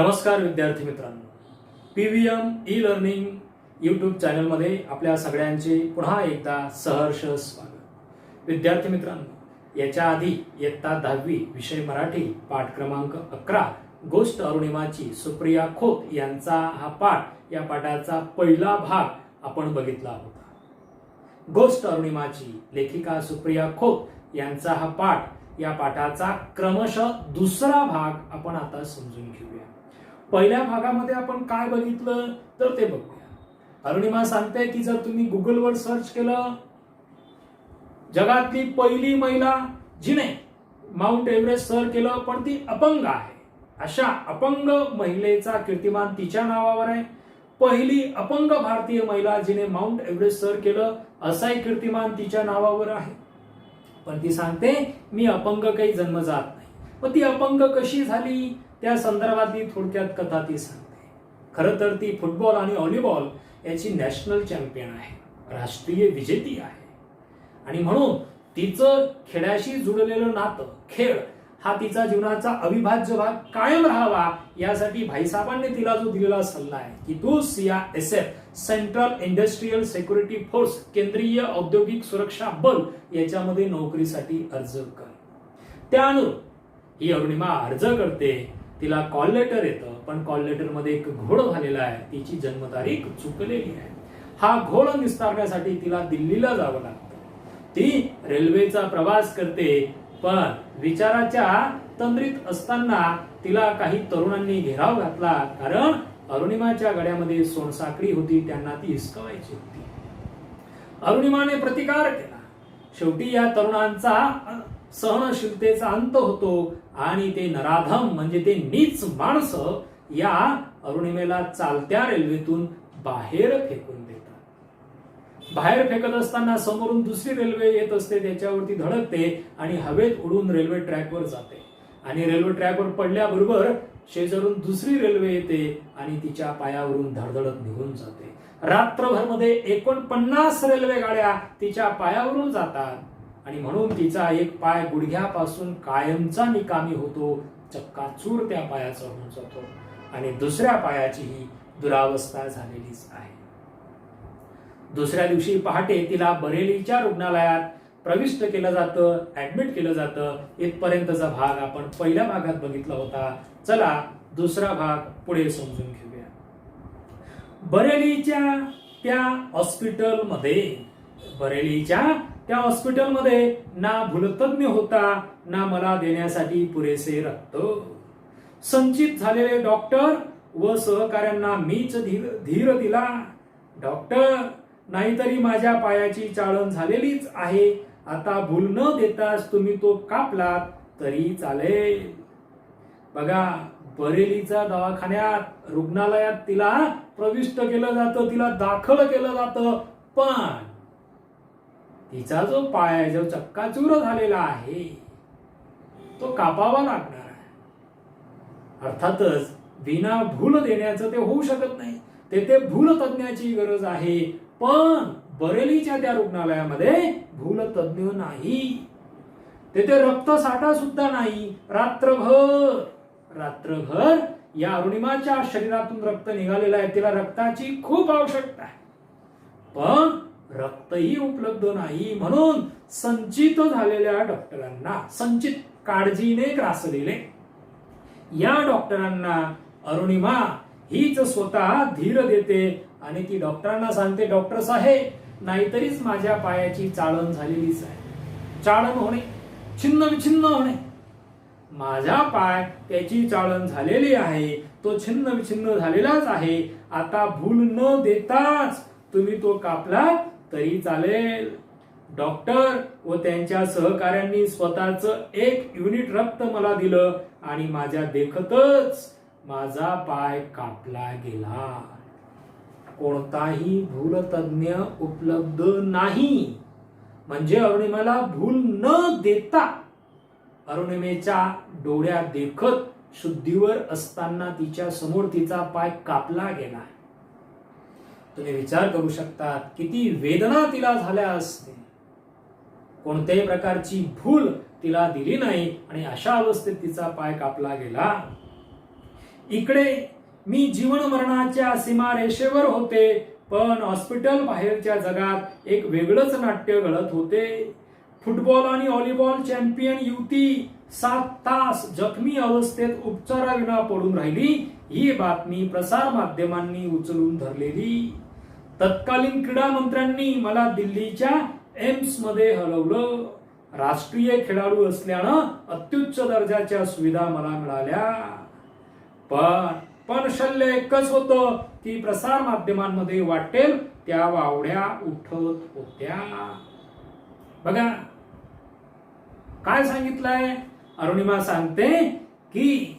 नमस्कार विद्यार्थी मित्रांनो, PVM ई-लर्निंग यूट्यूब चॅनलमध्ये आपल्या सगळ्यांचे पुन्हा एकदा सहर्ष स्वागत। विद्यार्थी मित्रांनो, याच्या आधी इयत्ता 10वी विषय मराठी पाठ क्रमांक 11 गोष्ट अरुणिमाची सुप्रिया खोत यांचा हा पाठ, या पाठाचा पहिला भाग आपण बघितला होता। गोष्ट अरुणिमाची लेखिका सुप्रिया खोत यांचा हा पाठ, या पाठाचा क्रमशः दुसरा भाग आपण आता समजून घेऊया। पहिल्या भागामध्ये आपण काय बघितलं तर ते बघूया। अरुणिमा सांगते की जर तुम्ही गुगलवर सर्च केलं, जगातली पहिली महिला जिने माउंट एव्हरेस्ट सर केलं पण ती अपंग आहे, अशा अपंग महिलेचा कीर्तिमान तिच्या नावावर आहे। पहिली अपंग भारतीय महिला जिने माउंट एव्हरेस्ट सर केलं असाही कीर्तिमान तिच्या नावावर आहे। पण ती सांगते मी अपंग काही जन्मजात नाही। मग ती अपंग कशी झाली त्या संदर्भातली थोडक्यात कथा ती सांगते। खरं तर ती फुटबॉल आणि व्हॉलीबॉल याची नॅशनल चॅम्पियन आहे, राष्ट्रीय विजेती आहे, आणि म्हणून तिचं खेळाशी जुळलेलं नातं, खेळ हा तिचा जीवनाचा अविभाज्य भाग कायम राहावा यासाठी भाईसाहेबांनी तिला जो दिलेला सल्ला आहे की तू CISF central industrial security force, केंद्रीय औद्योगिक सुरक्षा बल याच्यामध्ये नोकरीसाठी अर्ज कर। त्यानुरूप ही अरुणिमा अर्ज करते। तिला कॉल लेटर येतं, पण कॉल लेटर मध्ये एक घोळ झालेला आहे, तिची जन्मतारीख चुकलेली आहे। हा घोळ निस्तारण्यासाठी तिला दिल्लीला जावं लागतं। ती रेल्वेचा प्रवास करते, पण विचाराच्या तंद्रीत असताना तिला काही तरुणांनी घेराव घातला, कारण अरुणिमाच्या गळ्यामध्ये सोनसाखळी होती, त्यांना ती हिसकावायची होती। अरुणिमाने प्रतिकार केला। शेवटी या तरुणांचा सहनशीलतेचा अंत होतो आणि ते नराधम म्हणजे ते नीच माणसं या अरुणिमेला चालत्या रेल्वेतून बाहेर फेकून देतात। बाहेर फेकत असताना समोरून दुसरी रेल्वे येत असते, त्याच्यावरती धडकते आणि हवेत उडून रेल्वे ट्रॅकवर जाते, आणि रेल्वे ट्रॅकवर पडल्याबरोबर शेजारून दुसरी रेल्वे येते आणि तिच्या पायावरून धडधडत निघून जाते। रात्रभर मध्ये 49 रेल्वे गाड्या तिच्या पायावरून जातात, आणि म्हणून तिचा एक पाय गुडघ्यापासून कायमचा निकामी होतो, चक्काचूर त्या पायाचा होऊन जातो, आणि दुसऱ्या पायाचीही दुरावस्था झालेलीच आहे। दुसऱ्या दिवशी पहाटे तिला बरेलीच्या रुग्णालयात प्रविष्ट केलं जातं, ऍडमिट केलं जातं। इथपर्यंतचा भाग आपण पहिल्या भागात बघितला होता। चला दुसरा भाग पुढे समजून घेऊया। बरेलीच्या त्या हॉस्पिटलमध्ये ना भूलतज्ञ होता, ना मला देण्यासाठी पुरेसे रक्त। संचित झालेले डॉक्टर व सहकाऱ्यांना मीच धीर दिला। डॉक्टर, नाहीतरी माझ्या पायाची चाळण झालेलीच आहे, आता भूल न देताच तुम्ही तो कापलात तरी चालेल। बघा, बरेलीच्या दवाखान्यात, रुग्णालयात तिला प्रविष्ट केलं जातं, तिला दाखल केलं जातं, पण तिचा जो पाय, जो चक्काचूर झालेला आहे, तो कापावा लागणार आहे। अर्थातच विना भूल देण्याचं ते होऊ शकत नाही, तेथे भूल तज्ञाची गरज आहे, पण बरेलीच्या त्या रुग्णालयामध्ये भूल तज्ञ नाही, तेथे रक्तसाठा सुद्धा नाही। रात्रभर या अरुणिमाच्या शरीरातून रक्त निघालेलं आहे, तिला रक्ताची खूप आवश्यकता आहे, पण रक्तही उपलब्ध नाही। म्हणून संचित झालेल्या डॉक्टरांना, संचित काळजीने ग्रासलेले या डॉक्टरांना अरुणिमा हीच स्वतः धीर देते, आणि ती डॉक्टरांना सांगते, डॉक्टर साहेब, नाहीतरीच माझ्या पायाची चाळण झालेलीच आहे, चाळण होणे, छिन्न विछिन्न होणे, माझा पाय त्याची चाळण झालेली आहे, तो छिन्न विछिन्न झालेलाच आहे, आता भूल न देताच तुम्ही तो कापला तरी चालेल। डॉक्टर व त्यांच्या सहकाऱ्यांनी स्वतःच 1 युनिट रक्त मला दिलं, आणि माझ्या देखतच माझा पाय कापला गेला। कोणताही भूलतज्ञ उपलब्ध नाही, म्हणजे अरुणिमेला भूल न देता, अरुणिमेच्या डोळ्यात देखत शुद्धीवर असताना तिच्या समोर तिचा पाय कापला गेला। तुम्ही विचार करू शकता किती वेदना तिला झाल्या असतील। कोणत्याही प्रकारची भूल तिला दिली नाही, आणि अशा अवस्थेत तिचा पाय कापला गेला। इकडे मी जीवन मरणाच्या सीमारेषेवर होते, पण हॉस्पिटल बाहेरच्या जगात एक वेगळंच नाट्य घडत होते. फुटबॉल आणि व्हॉलीबॉल चॅम्पियन युवती 7 तास जखमी अवस्थेत उपचाराविना पडून राहिली, ही बातमी प्रसार माध्यमांनी उचलून धरलेली. तत्कालीन क्रीडा मंत्र्यांनी मला दिल्लीच्या एम्स मध्ये हलवलं. राष्ट्रीय खेळाडू असल्यानं अत्युच्च दर्जाच्या सुविधा मला मिळाल्या. पण शल्य एकच होतं की प्रसार माध्यमांमध्ये वाटेल त्या वावड्या उठत होत्या. बघा काय सांगितलंय. अरुणिमा सांगते की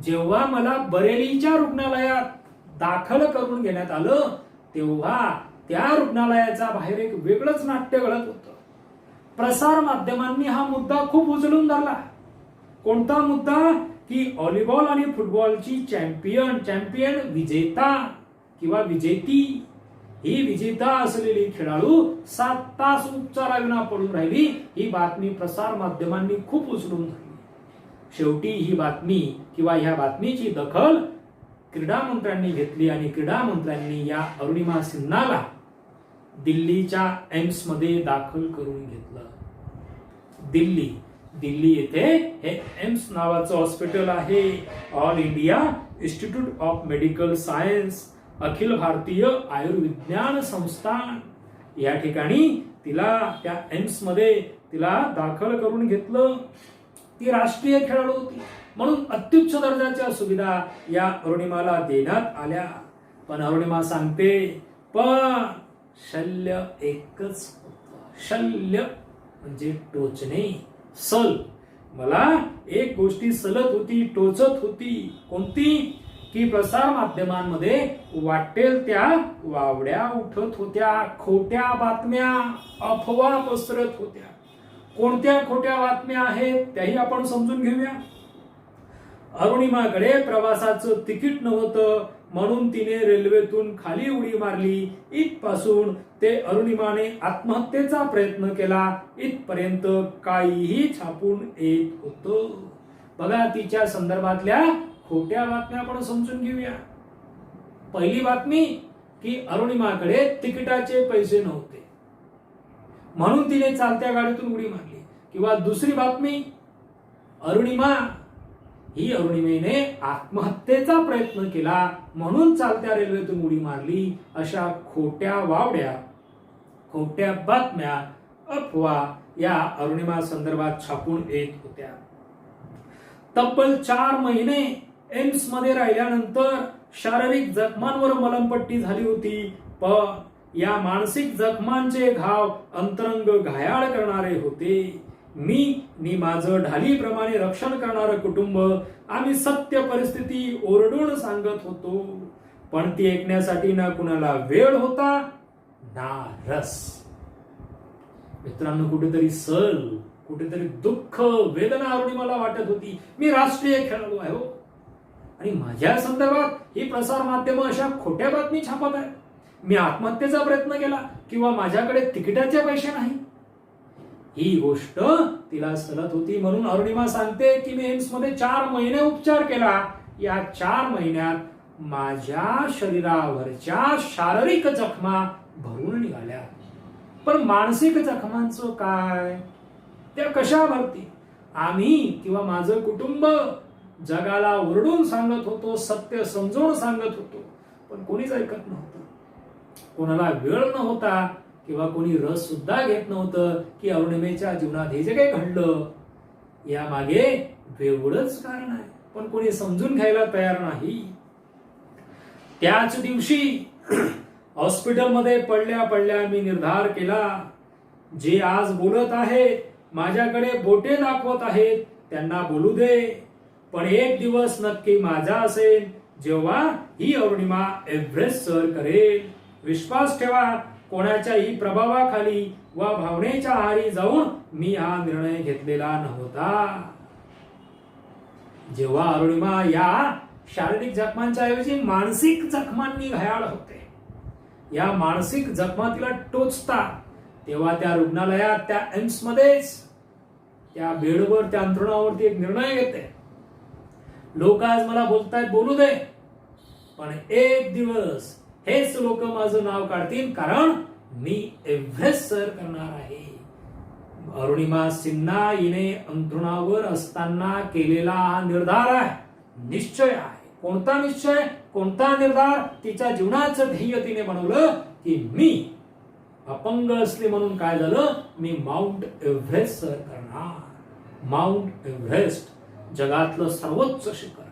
जेव्हा मला बरेलीच्या रुग्णालयात दाखल करून घेण्यात आलं, तेव्हा त्या रुग्णालयाचा बाहेर एक वेगळंच नाट्य घडत होतं. प्रसार माध्यमांनी हा मुद्दा खूप उचलून धरला. कोणता मुद्दा? की व्हॉलीबॉल आणि फुटबॉलची चॅम्पियन विजेता किंवा विजेती, ही विजेता असलेली खेळाडू 7 तास उपचाराविना पडून राहिली, ही बातमी प्रसार माध्यमांनी खूप उचलून धरली. शेवटी ही बातमी किंवा ह्या बातमीची दखल क्रीडा मंत्र्यांनी घेतली आणि क्रीडा मंत्र्यांनी या अरुणिमा सिन्हाला दिल्लीच्या एम्स मध्ये दाखल करून घेतलं. दिल्ली येथे हे एम्स नावाचं हॉस्पिटल आहे. All India Institute of Medical Science, Akhil Bharatiya Ayurvigyan संस्थान, या ठिकाणी तिला त्या एम्स मध्ये तिला दाखल करून घेतलं. ती राष्ट्रीय खेळाडू होती म्हणून अत्युच्च दर्जाच्या सुविधा या अरुणिमाला देण्यात आल्या. पण अरुणिमा सांगते, पण शल्य एकच होतं. शल्य म्हणजे टोचणे, सल. मला एक गोष्टी सलत होती, टोचत होती. कोणती? की प्रसार माध्यमांमध्ये वाटेल त्या वावड्या उठत होत्या, खोट्या बातम्या, अफवा पसरत होत्या. कोणत्या खोट्या बातम्या आहेत त्याही आपण समजून घेऊया. अरुणिमाकडे प्रवासाचं तिकीट नव्हतं म्हणून तिने रेल्वेतून खाली उडी मारली. इथपासून ते अरुणिमाने आत्महत्येचा प्रयत्न केला इथपर्यंत काहीही छापून येत होतं. बघा तिच्या संदर्भातल्या खोट्या बातम्या आपण समजून घेऊया. पहिली बातमी की अरुणिमाकडे तिकिटाचे पैसे नव्हते म्हणून तिने चालत्या गाडीतून उडी मारली. किंवा दुसरी बातमी, अरुणिमेने आत्महत्येचा प्रयत्न केला म्हणून चालत्या रेल्वेतून उडी मारली. अशा खोट्या वावड्या, खोट्या बातम्या, अफवा या अरुणिमा संदर्भात छापून येत होत्या. तब्बल 4 महिने एम्स मध्ये राहिल्यानंतर शारीरिक जखमांवर मलमपट्टी झाली होती, पण या मानसिक जखमांचे घाव अंतरंग घायाळ करणारे होते. मी माझं ढालीप्रमाणे रक्षण करणारं कुटुंब, आम्ही सत्य परिस्थिती ओरडून सांगत होतो, पण ती ऐकण्यासाठी ना कुणाला वेळ होता ना रस. मित्रांनो, कुठेतरी सल, कुठेतरी दुःख, वेदना अरुणिमाला वाटत होती. मी राष्ट्रीय खेळाडू आहे हो, आणि माझ्या संदर्भात ही प्रसार माध्यम अशा खोट्या बातमी छापत आहे. मी आत्महत्येचा प्रयत्न केला किंवा माझ्याकडे तिकिटाचे पैसे नाही, ही गोष्ट तिला सलत होती. म्हणून अरुणिमा सांगते की मी एम्स मध्ये 4 महिने उपचार केला. या 4 महिन्यात माझ्या शरीरावरच्या शारीरिक जखमा भरून निघाल्या, पण मानसिक जखमांचं काय? त्या कशा भरती? आम्ही किंवा माझं कुटुंब जगाला ओरडून सांगत होतो, सत्य समजावून सांगत होतो, पण कोणीच ऐकत नव्हतं. कोणाला वेळ नव्हता किंवा कोणी रस सुद्धा घेत नव्हतं की अरुणिमेच्या जीवनात हे जे काही घडलं या मागे वेगळंच कारण आहे, पण कोणी समजून घ्यायला तयार नाही. त्याच दिवशी हॉस्पिटलमध्ये पडल्या मी निर्धार केला, जे आज बोलत आहेत, माझ्याकडे बोटे दाखवत आहेत, त्यांना बोलू दे, पण एक दिवस नक्की माझा असेल जेव्हा ही अरुणिमा एव्हरेस्ट सर करेल. विश्वास ठेवा, कोणाच्याही प्रभावाखाली वा भावनेच्या आहारी जाऊन मी हा निर्णय घेतलेला नव्हता. जेव्हा अरुणिमा या शारीरिक जखमांच्या ऐवजी मानसिक जखमांनी घायाळ होते, या मानसिक जखमा तिला टोचतात, तेव्हा त्या रुग्णालयात, त्या एम्स मध्येच, त्या बेडवर, त्या अंथरुणावरती एक निर्णय घेते. लोक आज मला बोलतायत, बोलू दे, पण एक दिवस हेच लोक माझं नाव काढतील, कारण मी एव्हरेस्ट सर करणार आहे. अरुणिमा सिन्हा हिने अंथरुणावर असताना केलेला हा निर्धार आहे, निश्चय आहे. कोणता निश्चय, कोणता निर्धार? तिच्या जीवनाचं ध्येय तिने बनवलं की मी अपंग असले म्हणून काय झालं, मी माउंट एव्हरेस्ट सर करणार. माउंट एव्हरेस्ट जगातलं सर्वोच्च शिखर,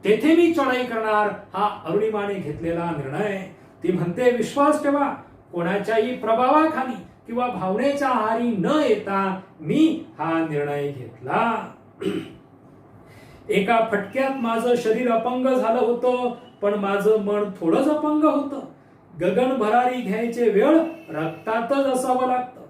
तेथे मी चढाई करणार, हा अरुणिमाने घेतलेला निर्णय. ती म्हणते, विश्वास ठेवा, कोणाच्याही प्रभावाखाली किंवा भावनेच्या आहारी न येता मी हा निर्णय घेतला. एका फटक्यात माझं शरीर अपंग झालं होतं, पण माझं मन थोडंच अपंग होतं. गगन भरारी घ्यायचे वेळ रक्तातच असावं लागतं.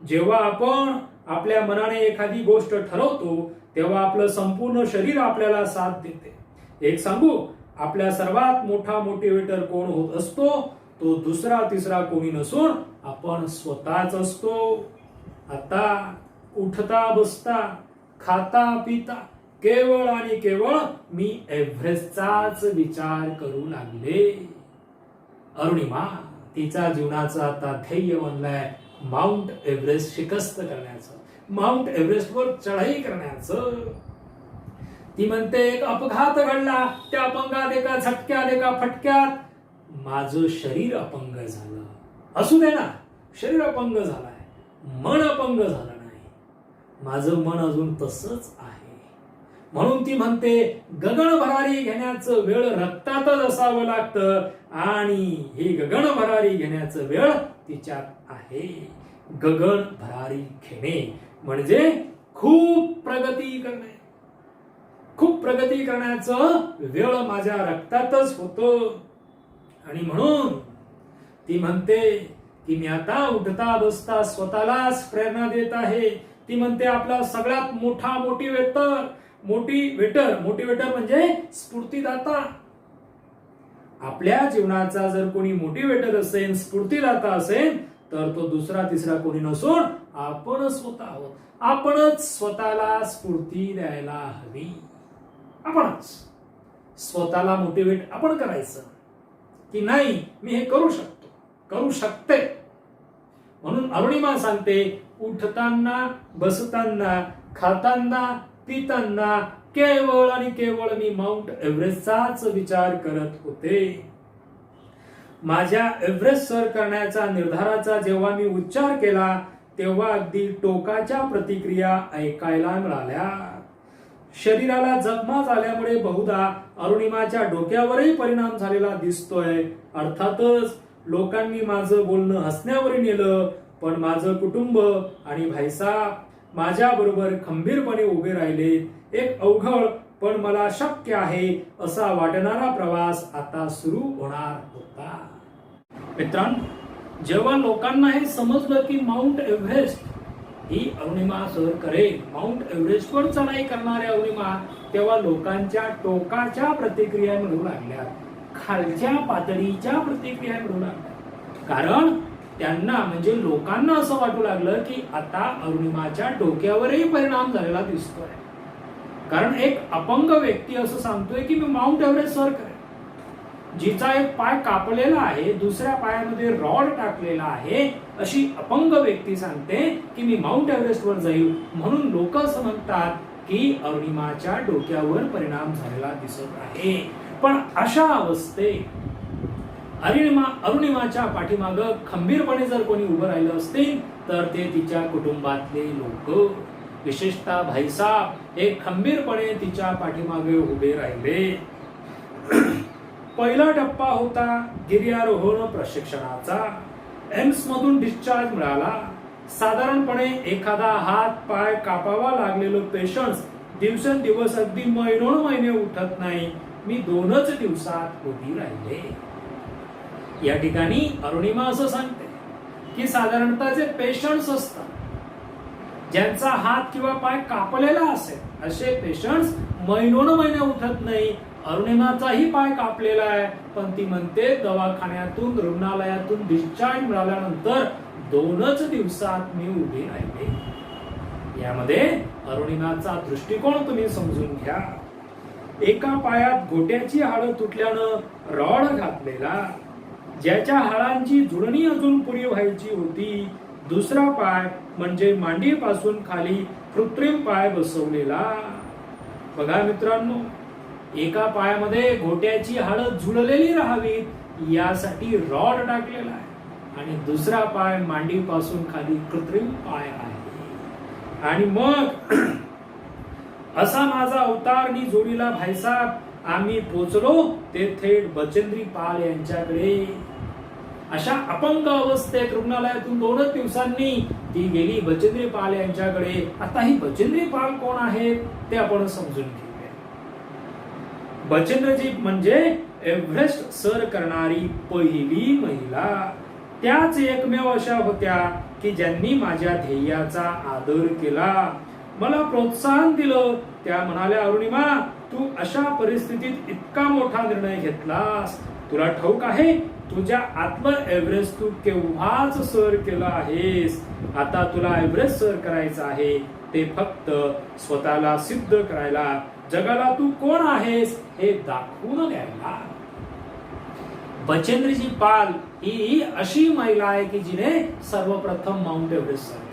जेव्हा आपण आपल्या मनाने एखादी गोष्ट ठरवतो, तेव्हा आपलं संपूर्ण शरीर आपल्याला साथ देते. एक सांगू, आपल्या सर्वात मोठा मोटिवेटर कोण होत असतो? तो दुसरा तिसरा कोणी नसून आपण स्वतःच असतो. आता उठता बसता खाता पिता केवळ आणि केवळ मी एव्हरेस्टचाच विचार करू लागले. अरुणिमा तिचा जीवनाचा आता ध्येय बनलाय माउंट एव्हरेस्ट शिकस्त करण्याचं, माउंट एव्हरेस्टवर चढाई करण्याचं. ती म्हणते, एक अपघात घडला, त्या अपंगात एका झटक्यात एका फटक्यात माझं शरीर अपंग झालं. असू दे ना, शरीर अपंग झालाय, मन अपंग झालं नाही, माझं मन अजून तसंच आहे. म्हणून ती म्हणते, गगन भरारी घेण्याचं वेळ रक्तातच असावं लागतं, आणि ही गगन भरारी घेण्याचं वेळ तिच्यात आहे. गगन भरारी घेणे म्हणजे खूप प्रगती करणे, खूप प्रगती करण्याचं वेळ माझ्या रक्तातच होतं. आणि म्हणून ती म्हणते की मी आता उठता बसता स्वतःलाच प्रेरणा देत आहे. ती म्हणते, आपला सगळ्यात मोठा मोटिवेटर म्हणजे स्फूर्तिदाता. आपल्या जीवनाचा जर कोणी मोटिवेटर असेल, स्फूर्तिदाता असेल, तर तो दुसरा तिसरा कोणी नसून आपण स्वतः आहोत. आपणच स्वतःला स्फूर्ती द्यायला हवी. आपणच स्वतःला मोटिवेट आपण करायचं की नाही, मी हे करू शकतो, करू शकते. म्हणून अरुणिमा सांगते, उठताना बसताना खाताना पिताना केवळ आणि केवळ मी माउंट एव्हरेस्टचाच विचार करत होते. माझ्या एव्हरेस्ट सर करण्याचा निर्धाराचा जेव्हा मी उच्चार केला, तेव्हा अगदी टोकाच्या प्रतिक्रिया ऐकायला मिळाल्या. शरीराला जखमा झाल्यामुळे बहुधा अरुणिमाच्या डोक्यावरही परिणाम झालेला दिसतोय. अर्थातच लोकांनी माझं बोलणं हसण्यावर नेलं, पण माझं कुटुंब आणि भाईसाहेब माझ्या बरोबर खंबीरपणे उभे राहिले. एक अवघड पण मला शक्य आहे असा वाटणारा प्रवास आता सुरू होणार होता. मित्रांनो, जेव्हा लोकांना हे समजलं की माउंट एव्हरेस्ट ही अरुणिमा सर करेल, माउंट एव्हरेस्टवर चढाई करणारे अरुणिमा, तेव्हा लोकांच्या टोकाच्या प्रतिक्रिया मिळू लागल्या, खालच्या पातळीच्या प्रतिक्रिया मिळू लागल्या. कारण त्यांना म्हणजे लोकांना असं वाटू लागलं की आता अरुणिमाच्या डोक्यावरही परिणाम झालेला दिसतोय. कारण एक अपंग व्यक्ती असं सांगतोय की मी माउंट एव्हरेस्ट सर करेन. जिचा एक पाय कापलेला आहे, दुसऱ्या पायामध्ये रॉड टाकलेला आहे, अशी अपंग व्यक्ती सांगते की मी माउंट एव्हरेस्टवर जाईल. म्हणून लोक असं म्हणतात की अरुणिमाच्या डोक्यावर परिणाम झालेला दिसत आहे. पण अशा अवस्थेत अरुणिमाच्या पाठीमाग खंबीरपणे जर कोणी उभं राहिलं असतील तर ते तिच्या कुटुंबातले लोक, विशेषतः भाईसाहेब हे खंबीरपणे तिच्या पाठीमागे उभे राहिले. पहिला टप्पा होता गिर्यारोहण प्रशिक्षणाचा. एम्स मधून डिस्चार्ज मिळाला. साधारणपणे एखादा हात पाय कापावा लागलेलो पेशंट्स दिवसेंदिवस अगदी महिने उठत नाही. मी 2च दिवसात उभी राहिले. या ठिकाणी अरुणिमा असं सांगते की साधारणतः जे पेशंट्स असतात, ज्यांचा हात किंवा पाय कापलेला असेल, असे पेशंट्स महिने उठत नाही. अरुणिमाचाही पाय कापलेला आहे, पण ती म्हणते दवाखान्यातून रुग्णालयातून डिस्चार्ज मिळाल्यानंतर 2च दिवसात मी उभी राहिले. यामध्ये अरुणिमाचा दृष्टिकोन तुम्ही समजून घ्या. एका पायात घोट्याची हाडं तुटल्यानं रॉड घातलेला, ज्याच्या हाडांची जुळणी अजून पुरी व्हायची होती. दुसरा पाय म्हणजे मांडीपासून खाली कृत्रिम पाय बसवलेला. बघा मित्रांनो, एका पायामध्ये घोट्याची हाडं जुळलेली राहावीत यासाठी रॉड टाकलेला आहे आणि दुसरा पाय मांडीपासून खाली कृत्रिम पाय आहे. आणि मग असा माझा अवतार नी जोडीला भाईसाहेब आम्ही पोचलो ते थेट बचेंद्री पाल यांच्याकडे. अशा अपंग अवस्थेत रुग्णालयातून 2 दिवसांनी ती गेली बचेंद्री पाल यांच्याकडे. आता ही बचेंद्री पाल कोण आहेत ते आपण समजून घेऊया. बचेंद्रजी म्हणजे एव्हरेस्ट सर करणारी पहिली महिला. त्याच एकमेव अशा होत्या की ज्यांनी माझ्या ध्येयाचा आदर केला, मला प्रोत्साहन दिलं. त्या म्हणाल्या, अरुणिमा, तू अशा परिस्थितीत इतका मोठा निर्णय घेतलास. तुला ठाऊक आहे, तुझ्या आतलं एव्हरेस्ट तू केव्हाच सर केलं आहेस. आता तुला एव्हरेस्ट सर करायचं आहे, ते फक्त स्वतःला सिद्ध करायला, जगाला तू कोण आहेस हे दाखवून द्यायला. बचेंद्रजी पाल ही अशी महिला आहे की जिने सर्वप्रथम माउंट एव्हरेस्ट सर केलं.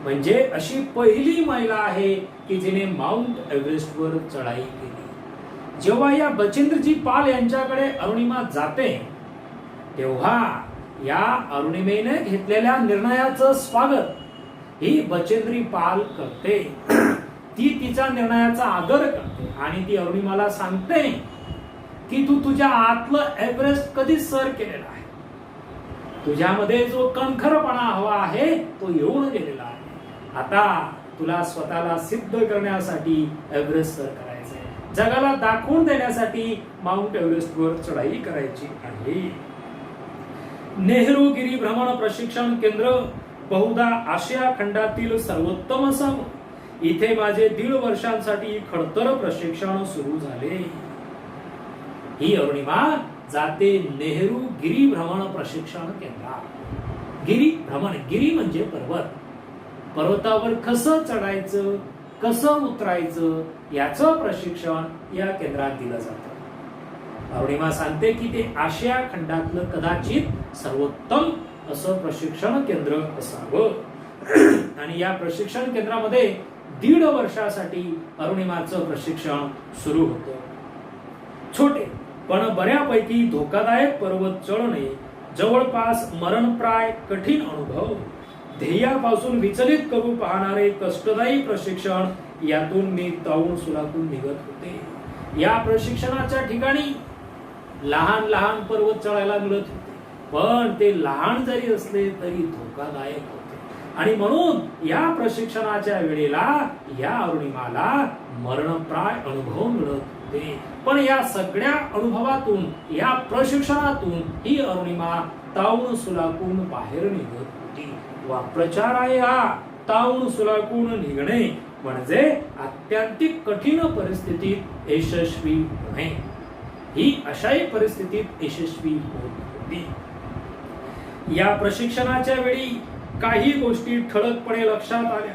म्हणजे अशी पहिली महिला आहे की जिने माउंट एव्हरेस्ट वर चढाई केली. जेव्हा या बचेंद्रजी पाल यांच्याकडे अरुणिमा जाते तेव्हा या अरुणिमेने घेतलेल्या निर्णयाचं स्वागत ही बचेंद्री पाल करते. ती तिच्या निर्णयाचा आदर करते आणि ती अरुणिमाला सांगते की तू तुझ्या आतलं एव्हरेस्ट कधीच सर केलेला आहे. तुझ्यामध्ये जो कणखरपणा हवा आहे तो येऊन गेलेला आहे. आता तुला स्वतःला सिद्ध करण्यासाठी एव्हरेस्ट सर करायचं आहे, जगाला दाखवून देण्यासाठी माउंट एव्हरेस्ट वर चढाई करायची आहे. नेहरू गिरी भ्रमण प्रशिक्षण केंद्र बहुधा आशिया खंडातील सर्वोत्तम असावं. इथे माझे 1.5 वर्षांसाठी खडतर प्रशिक्षण सुरू झाले. ही अरुणिमा जाते नेहरू गिरी भ्रमण प्रशिक्षण केंद्रात. गिरी भ्रमण, गिरी म्हणजे पर्वत. पर्वतावर कसं चढायचं, कसं उतरायचं याचं प्रशिक्षण या केंद्रात दिलं जातं. अरुणिमा सांगते की ते आशिया खंडातलं कदाचित सर्वोत्तम असं प्रशिक्षण केंद्र असावं आणि या प्रशिक्षण केंद्रामध्ये 1.5 वर्षासाठी अरुणिमाचं प्रशिक्षण सुरू होतं. छोटे पण बऱ्यापैकी धोकादायक पर्वत चढणे, जवळपास मरणप्राय कठीण अनुभव, ध्येयापासून विचलित करू पाहणारे कष्टदायी प्रशिक्षण, यातून मी तावून सुलातून निघत होते. या प्रशिक्षणाच्या ठिकाणी लहान लहान पर्वत चढायला मिळत होते, पण ते लहान जरी असले तरी धोकादायक होते आणि म्हणून या प्रशिक्षणाच्या वेळेला या अरुणिमाला मरणप्राय अनुभव मिळत होते. पण या सगळ्या अनुभवातून, या प्रशिक्षणातून ही अरुणिमा तावून सुलाकून बाहेर निघत होती. वाक्प्रचार आहे हा, तावून सुलाकून निघणे म्हणजे आत्यंतिक कठीण परिस्थितीत यशस्वी होणे. ही अशाही परिस्थितीत यशस्वी होत होती. या प्रशिक्षणाच्या वेळी काही गोष्टी ठळकपणे लक्षात आल्या.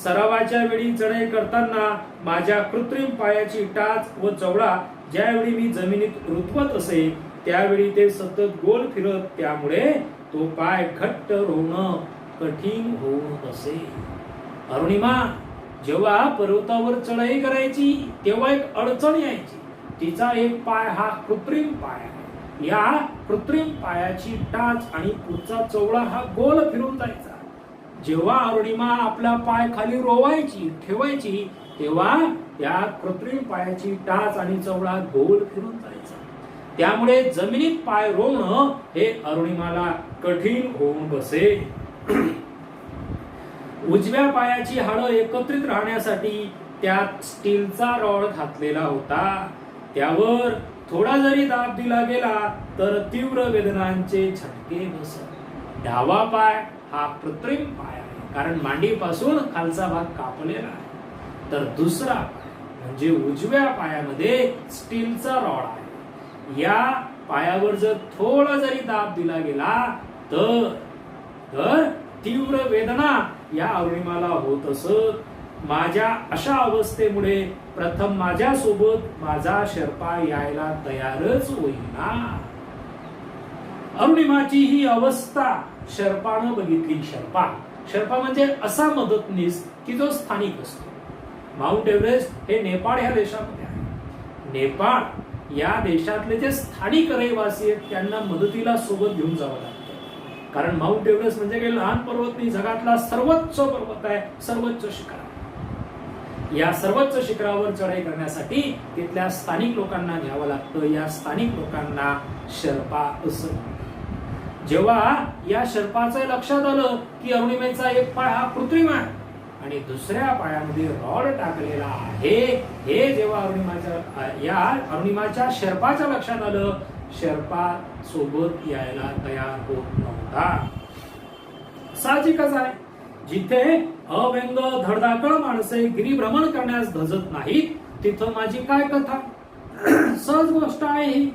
सरावाच्या वेळी चढाई करताना माझ्या कृत्रिम पायाची टाच व चवडा ज्यावेळी मी जमिनीत रुतवत असे त्यावेळी ते सतत गोल फिरत, त्यामुळे तो पाय घट्ट होणं कठीण होऊन असे. अरुणिमा जेव्हा पर्वतावर चढाई करायची तेव्हा एक अडचण यायची. तिचा एक पाय हा कृत्रिम पाय आहे. या कृत्रिम पायाची टाच आणि पुढचा चवडा हा गोल फिरून जायचा. जेव्हा अरुणिमा आपला पाय खाली रोवायची, ठेवायची, तेव्हा या कृत्रिम पायाची टाच आणि चवडा गोल फिरून जायचा. त्यामुळे जमिनीत पाय रोवणं हे अरुणिमाला कठीण होऊन बसे. उजव्या पायाची हाडं एकत्रित राहण्यासाठी त्यात स्टीलचा रॉड घातलेला होता. त्यावर थोडा जरी दाब दिला गेला तर तीव्र वेदनांचे झटके बसत. डावा पाय हा कृत्रिम पाय आहे, कारण मांडीपासून खालचा भाग कापलेला आहे. तर दुसरा पाय म्हणजे उजव्या पायामध्ये स्टीलचा रॉड आहे. या पायावर जर थोडा जरी दाब दिला गेला तर तीव्र वेदना या अरुणिमाला होत असत. माझ्या अशा अवस्थेमुळे प्रथम माझ्या सोबत माझा शेर्पा यायला तयारच होईना. अरुणिमाची ही अवस्था शेर्पानं बघितली. शेर्पा म्हणजे असा मदतनीस की जो स्थानिक असतो. माउंट एव्हरेस्ट हे नेपाळ या देशामध्ये आहे. नेपाळ या देशातले जे स्थानिक रहिवासी आहेत त्यांना मदतीला सोबत घेऊन जावं लागतं. कारण माउंट एव्हरेस्ट म्हणजे काही लहान पर्वत नाही, जगातला सर्वोच्च पर्वत आहे, सर्वोच्च शिखर. या सर्वोच्च शिखरावर चढाई करण्यासाठी तिथल्या स्थानिक लोकांना घ्यावं लागतं. या स्थानिक लोकांना शेर्पा असं. जेव्हा या शेर्पाचं लक्षात आलं की अरुणिमेचा एक पाय हा कृत्रिम आहे आणि दुसऱ्या पायामध्ये रॉड टाकलेला आहे, हे जेव्हा अरुणिमाच्या शेर्पाच्या लक्षात आलं, शेर्पा सोबत यायला तयार होत नव्हता. साहजिकच आहे, जिथे अव्यंग धडधाकळ माणसे गिरीभ्रमण करण्यास धजत नाहीत तिथं माझी काय कथा. सहज गोष्ट आहे ही.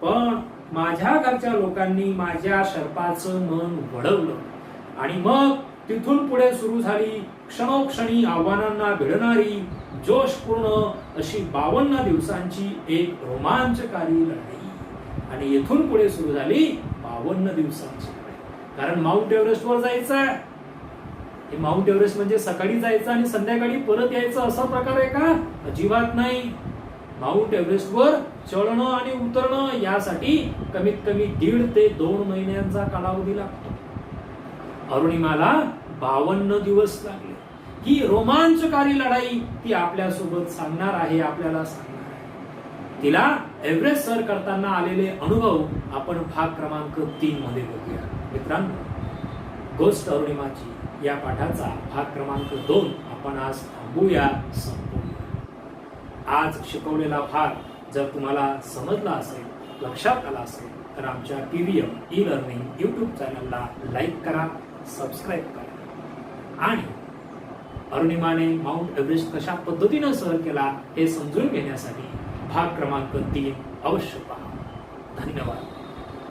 पण माझ्या घरच्या लोकांनी माझ्या शेर्पाचं मन वळवलं आणि मग तिथून पुढे सुरू झाली क्षणोक्षणी आव्हानांना भिडणारी जोशपूर्ण अशी 52 दिवसांची एक रोमांचकारी लढाई. आणि येथून पुढे सुरू झाली 52 दिवसांची लढाई. कारण माउंट एव्हरेस्ट वर जायचं आहे. हे माउंट एव्हरेस्ट म्हणजे सकाळी जायचं आणि संध्याकाळी परत यायचं असा प्रकार आहे का? अजिबात नाही. माउंट एव्हरेस्ट वर चढणं आणि उतरणं यासाठी कमीत कमी 1.5 ते 2 महिन्यांचा कालावधी लागतो. अरुणिमाला 52 दिवस लागले. ही रोमांचकारी लढाई ती आपल्यासोबत सांगणार आहे, आपल्याला सांगणार आहे. तिला एव्हरेस्ट सर करताना आलेले अनुभव आपण भाग क्रमांक 3 मध्ये बघूया. मित्रांनो, गोष्ट अरुणिमाची या पाठाचा भाग क्रमांक 2 आपण आज थांबूया, संपवूया. आज शिकवलेला भाग जर तुम्हाला समजला असेल, लक्षात आला असेल तर आमच्या PVM ई लर्निंग युट्यूब चॅनलला लाईक करा, सबस्क्राईब करा आणि अरुणिमाने माउंट एव्हरेस्ट कशा पद्धतीने सर केला हे समजून घेण्यासाठी भाग क्रमांक 3 अवश्य पहा. धन्यवाद.